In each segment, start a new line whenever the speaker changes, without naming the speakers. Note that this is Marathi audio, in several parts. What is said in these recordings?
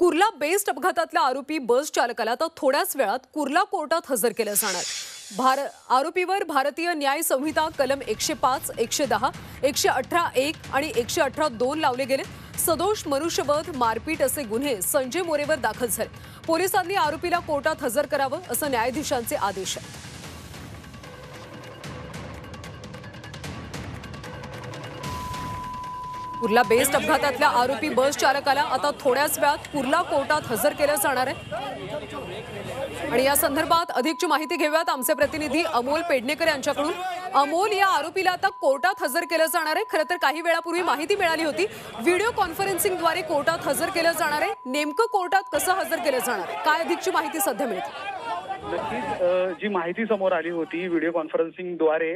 कुर्ला बेस्ट अपघातातल्या आरोपी बस चालकाला तर थोड्याच वेळात कुर्ला कोर्टात हजर केलं जाणार। आरोपीवर भारतीय न्याय संहिता कलम 105, 110, 118(1) आणि 118(2) लावले गेले। सदोष मनुष्यवध, मारपीट असे गुन्हे संजय मोरेवर दाखल झाले। पोलिसांनी आरोपीला कोर्टात हजर करावं असं न्यायाधीशांचे आदेश आहेत। कुर्ला बेस्ट अपघातातल्या आरोपी बस चालकाला आता थोड्याच वेळात कुर्ला कोर्टात हजर केलं जाणार आहे। आणि या संदर्भात अधिकची माहिती घेऊयात आमचे प्रतिनिधी अमोल पेडणेकर यांच्याकडून। अमोल, या आरोपीला आता कोर्टात हजर केलं जाणार आहे। खरं तर काही वेळापूर्वी माहिती मिळाली होती व्हिडिओ कॉन्फरन्सिंगद्वारे कोर्टात हजर केलं जाणार आहे। नेमकं कोर्टात कसं हजर केलं जाणार आहे, काय अधिकची माहिती सध्या मिळते?
नक्कीच जी माहिती समोर आली होती व्हिडिओ कॉन्फरन्सिंगद्वारे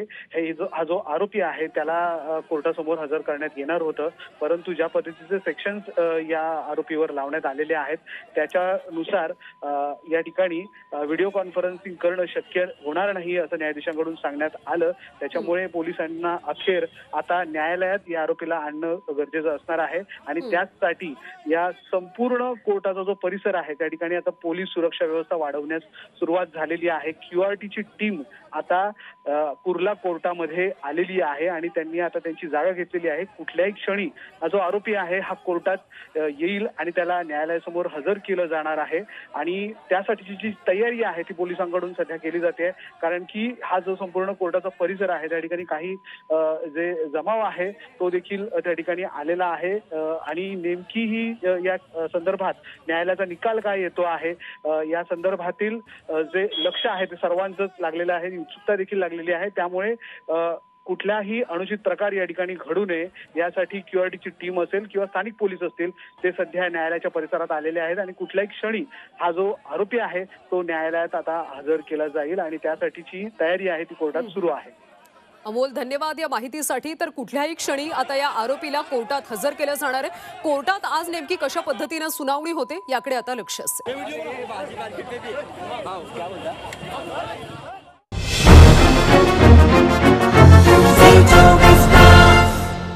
हा जो आरोपी आहे त्याला कोर्टासमोर हजर करण्यात येणार होतं, परंतु ज्या पद्धतीचे सेक्शन्स या आरोपीवर लावण्यात आलेले आहेत त्याच्यानुसार या ठिकाणी व्हिडिओ कॉन्फरन्सिंग करणं शक्य होणार नाही असं न्यायाधीशांकडून सांगण्यात आलं। त्याच्यामुळे पोलिसांना अखेर आता न्यायालयात या आरोपीला आणणं गरजेचं असणार आहे आणि त्याचसाठी या संपूर्ण कोर्टाचा जो परिसर आहे त्या ठिकाणी आता पोलीस सुरक्षा व्यवस्था वाढवण्यास सुरुवात झालेली आहे। क्यूआरटीची टीम आता कुर्ला कोर्टामध्ये आलेली आहे आणि त्यांनी आता त्यांची जागा घेतलेली आहे। कुठल्याही क्षणी हा जो आरोपी आहे हा कोर्टात येईल आणि त्याला न्यायालयासमोर हजर केलं जाणार आहे आणि त्यासाठीची जी तयारी आहे ती पोलिसांकडून सध्या केली जाते। कारण की हा जो संपूर्ण कोर्टाचा परिसर आहे त्या ठिकाणी काही जे जमाव आहे तो देखील त्या ठिकाणी आलेला आहे आणि नेमकी ही या संदर्भात न्यायालयाचा निकाल काय येतो आहे या संदर्भातील जे लक्ष आहे ते सर्वांचंच लागलेलं आहे, उत्सुकता देखील लागलेली आहे। त्यामुळे कुठलाही अनुचित प्रकार या ठिकाणी घडू नये यासाठी क्यूआरटीची टीम असेल किंवा स्थानिक पोलीस असतील ते सध्या न्यायालयाच्या परिसरात आलेले आहेत आणि कुठल्याही क्षणी हा जो आरोपी आहे तो न्यायालयात आता हजर केला जाईल आणि त्यासाठीची तयारी आहे ती कोर्टात सुरू आहे।
अमोल, धन्यवाद या माहितीसाठी। तर कुठल्याही क्षणी आता या आरोपीला कोर्टात हजर केलं जाणार आहे। कोर्टात आज नेमकी कशा पद्धतीने सुनावणी होते याकडे आता लक्ष असेल।